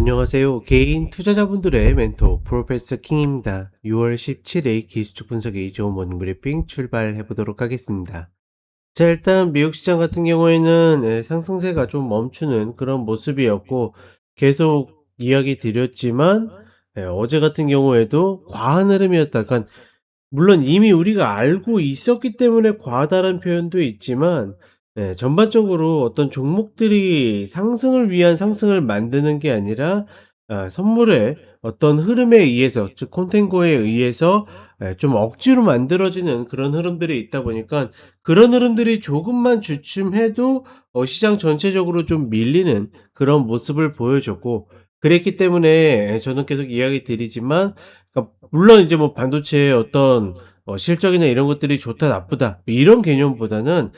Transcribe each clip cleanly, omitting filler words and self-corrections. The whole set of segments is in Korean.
안녕하세요. 개인 투자자분들의 멘토 프로페서 킹입니다. 6월 17일 기술적 분석의 좋은 모닝 브리핑 출발해 보도록 하겠습니다. 자, 일단 미국 시장 같은 경우에는 상승세가 좀 멈추는 그런 모습이었고, 계속 이야기 드렸지만 어제 같은 경우에도 과한 흐름이었다가, 물론 이미 우리가 알고 있었기 때문에 과하다는 표현도 있지만, 전반적으로 어떤 종목들이 상승을 위한 상승을 만드는 게 아니라 선물의 어떤 흐름에 의해서, 즉 콘텐고에 의해서 좀 억지로 만들어지는 그런 흐름들이 있다 보니까, 그런 흐름들이 조금만 주춤해도 시장 전체적으로 좀 밀리는 그런 모습을 보여줬고, 그랬기 때문에 저는 계속 이야기 드리지만, 그러니까 물론 이제 뭐 반도체의 어떤 실적이나 이런 것들이 좋다 나쁘다 이런 개념보다는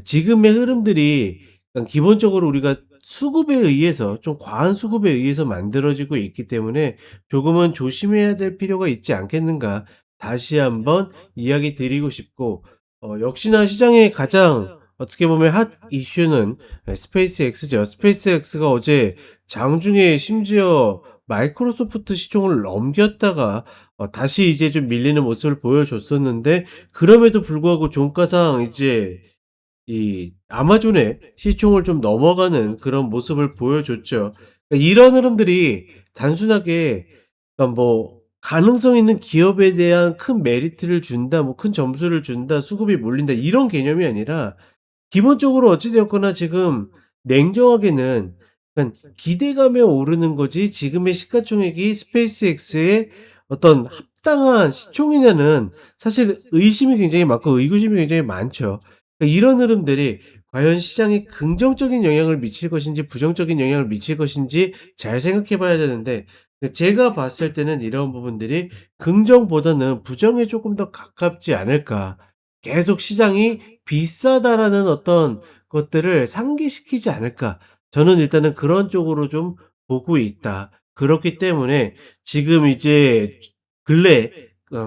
지금의 흐름들이 그냥 기본적으로 우리가 수급에 의해서, 좀 과한 수급에 의해서 만들어지고 있기 때문에 조금은 조심해야 될 필요가 있지 않겠는가, 다시 한번 이야기 드리고 싶고, 역시나 시장의 가장 어떻게 보면 핫 이슈는 스페이스X죠. 스페이스X가 어제 장중에 심지어 마이크로소프트 시총을 넘겼다가 다시 이제 좀 밀리는 모습을 보여줬었는데, 그럼에도 불구하고 종가상 이제 이 아마존의 시총을 좀 넘어가는 그런 모습을 보여줬죠. 그러니까 이런 흐름들이 단순하게, 그러니까 뭐 가능성 있는 기업에 대한 큰 메리트를 준다, 뭐 큰 점수를 준다, 수급이 몰린다 이런 개념이 아니라, 기본적으로 어찌 되었거나 지금 냉정하게는 그냥 기대감에 오르는 거지, 지금의 시가총액이 스페이스X의 어떤 합당한 시총이냐는 사실 의심이 굉장히 많고 의구심이 굉장히 많죠. 그러니까 이런 흐름들이 과연 시장에 긍정적인 영향을 미칠 것인지 부정적인 영향을 미칠 것인지 잘 생각해 봐야 되는데, 제가 봤을 때는 이런 부분들이 긍정보다는 부정에 조금 더 가깝지 않을까. 계속 시장이 비싸다라는 어떤 것들을 상기시키지 않을까. 저는 일단은 그런 쪽으로 좀 보고 있다. 그렇기 때문에 지금 이제 근래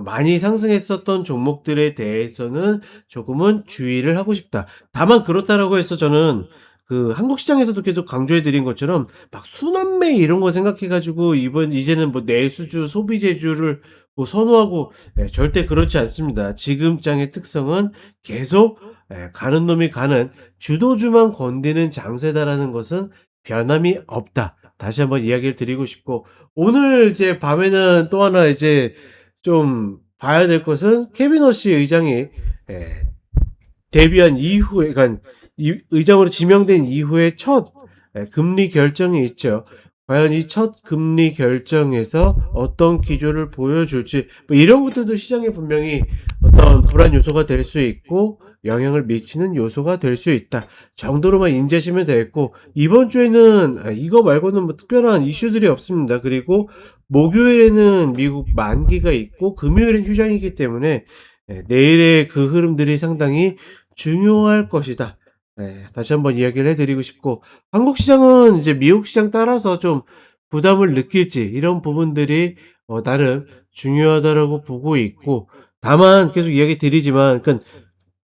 많이 상승했었던 종목들에 대해서는 조금은 주의를 하고 싶다. 다만 그렇다라고 해서 저는 그 한국 시장에서도 계속 강조해 드린 것처럼 막 순환매 이런 거 생각해 가지고 이제는 뭐 내수주, 소비재주를 뭐 선호하고, 절대 그렇지 않습니다. 지금 장의 특성은 계속 가는 놈이 가는 주도주만 건드는 장세다라는 것은 변함이 없다. 다시 한번 이야기를 드리고 싶고, 오늘 이제 밤에는 또 하나 이제 좀 봐야 될 것은 케빈 허시 의장이 데뷔한 이후에, 그러니까 의장으로 지명된 이후에 첫 금리 결정이 있죠. 과연 이 첫 금리 결정에서 어떤 기조를 보여줄지, 뭐 이런 것들도 시장에 분명히 어떤 불안 요소가 될 수 있고 영향을 미치는 요소가 될 수 있다 정도로만 인지하시면 되겠고, 이번 주에는 이거 말고는 뭐 특별한 이슈들이 없습니다. 그리고 목요일에는 미국 만기가 있고 금요일은 휴장이기 때문에 내일의 그 흐름들이 상당히 중요할 것이다. 다시 한번 이야기를 해드리고 싶고, 한국 시장은 이제 미국 시장 따라서 좀 부담을 느낄지 이런 부분들이 나름 중요하다라고 보고 있고, 다만 계속 이야기 드리지만, 그러니까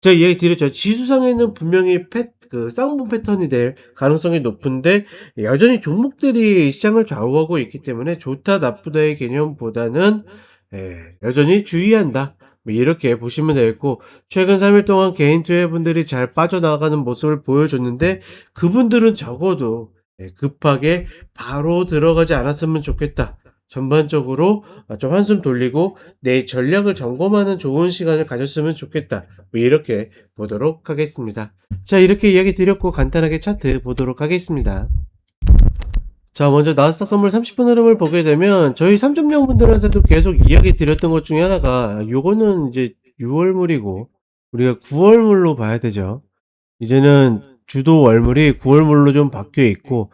제가 이야기 드렸죠. 지수상에는 분명히 그 쌍봉 패턴이 될 가능성이 높은데, 여전히 종목들이 시장을 좌우하고 있기 때문에 좋다 나쁘다의 개념보다는 여전히 주의한다, 뭐 이렇게 보시면 되겠고, 최근 3일 동안 개인 투자분들이 잘 빠져나가는 모습을 보여줬는데, 그분들은 적어도 급하게 바로 들어가지 않았으면 좋겠다. 전반적으로 좀 한숨 돌리고 내 전략을 점검하는 좋은 시간을 가졌으면 좋겠다. 뭐 이렇게 보도록 하겠습니다. 자, 이렇게 이야기 드렸고 간단하게 차트 보도록 하겠습니다. 자, 먼저 나스닥 선물 30분 흐름을 보게 되면 저희 3점령 분들한테도 계속 이야기 드렸던 것 중에 하나가, 요거는 이제 6월물이고 우리가 9월물로 봐야 되죠. 이제는 주도 월물이 9월물로 좀 바뀌어 있고,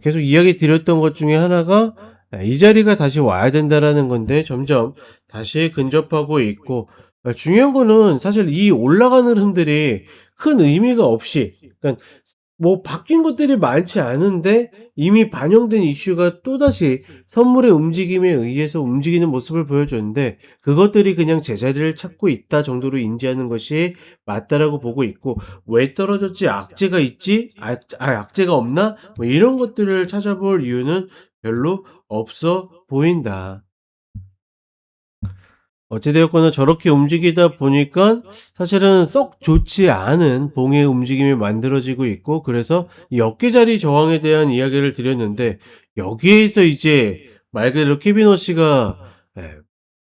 계속 이야기 드렸던 것 중에 하나가 이 자리가 다시 와야 된다라는 건데, 점점 다시 근접하고 있고, 중요한 거는 사실 이 올라가는 흐름들이 큰 의미가 없이, 그러니까 뭐 바뀐 것들이 많지 않은데 이미 반영된 이슈가 또다시 선물의 움직임에 의해서 움직이는 모습을 보여줬는데 그것들이 그냥 제자리를 찾고 있다 정도로 인지하는 것이 맞다라고 보고 있고 '왜 떨어졌지? 악재가 있지? 악재가 없나?' 뭐 이런 것들을 찾아볼 이유는 별로 없어 보인다. 어찌 되었거나 저렇게 움직이다 보니깐 사실은 썩 좋지 않은 봉의 움직임이 만들어지고 있고 그래서 이 어깨자리 저항에 대한 이야기를 드렸는데 여기에서 이제 말 그대로 케빈 어시가 예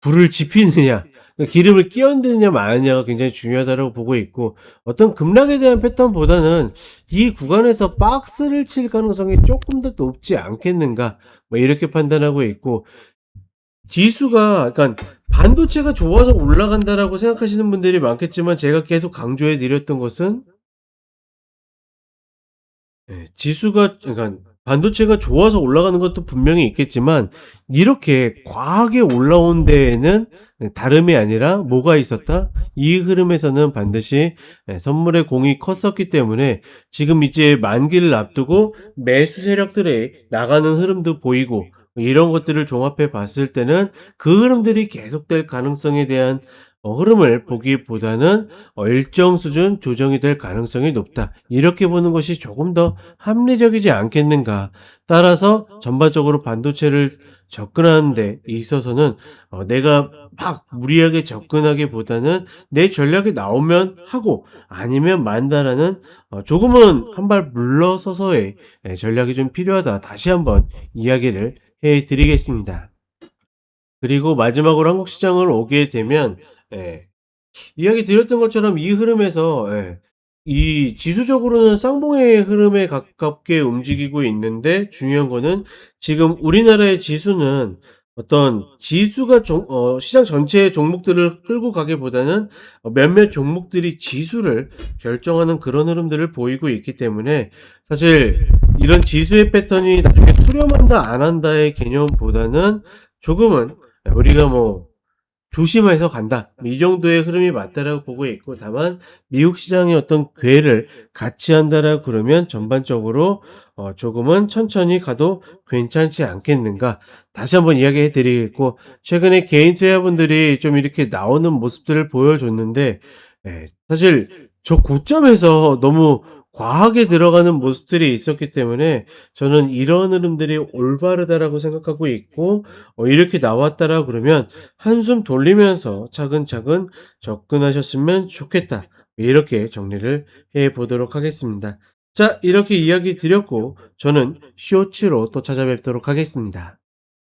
불을 지피느냐 기름을 끼얹느냐 마느냐가 굉장히 중요하다고 보고 있고 어떤 급락에 대한 패턴보다는 이 구간에서 박스를 칠 가능성이 쪼끔 더 높지 않겠는가 뭐 이렇게 판단하고 있고 지수가 그러니까 반도체가 좋아서 올라간다라고 생각하시는 분들이 많겠지만 제가 계속 강조해 드렸던 것은 지수가 그러니까 반도체가 좋아서 올라가는 것도 분명히 있겠지만 이렇게 과하게 올라온 데에는 다름이 아니라 뭐가 있었다? 이 흐름에서는 반드시 선물의 공이 컸었기 때문에 지금 이제 만기를 앞두고 매수 세력들의 나가는 흐름도 보이고 이런 것들을 종합해 봤을 때는 그 흐름들이 계속될 가능성에 대한 흐름을 보기보다는 일정 수준 조정이 될 가능성이 높다. 이렇게 보는 것이 조금 더 합리적이지 않겠는가. 따라서 전반적으로 반도체를 접근하는 데 있어서는 내가 막 무리하게 접근하기보다는 내 전략이 나오면 하고 아니면 만다라는 조금은 한 발 물러서서의 전략이 좀 필요하다. 다시 한번 이야기를 해 드리겠습니다. 그리고 마지막으로 한국 시장을 오게 되면 예. 이야기 드렸던 것처럼 이 흐름에서 이 지수적으로는 쌍봉의 흐름에 가깝게 움직이고 있는데 중요한 거는 지금 우리나라의 지수는 어떤 지수가 시장 전체의 종목들을 끌고 가기보다는 몇몇 종목들이 지수를 결정하는 그런 흐름들을 보이고 있기 때문에 사실 이런 지수의 패턴이 나중에 수렴한다 안 한다의 개념보다는 조금은 우리가 뭐 조심해서 간다. 이 정도의 흐름이 맞다라고 보고 있고 다만 미국 시장의 어떤 궤를 같이 한다라고 그러면 전반적으로 조금은 천천히 가도 괜찮지 않겠는가. 다시 한번 이야기해 드리겠고 최근에 개인 투자분들이 좀 이렇게 나오는 모습들을 보여줬는데 사실 저 고점에서 너무 과하게 들어가는 모습들이 있었기 때문에 저는 이런 흐름들이 올바르다라고 생각하고 있고 이렇게 나왔다라 그러면 한숨 돌리면서 차근차근 접근하셨으면 좋겠다. 이렇게 정리를 해 보도록 하겠습니다. 자, 이렇게 이야기 드렸고 저는 쇼츠로 또 찾아뵙도록 하겠습니다.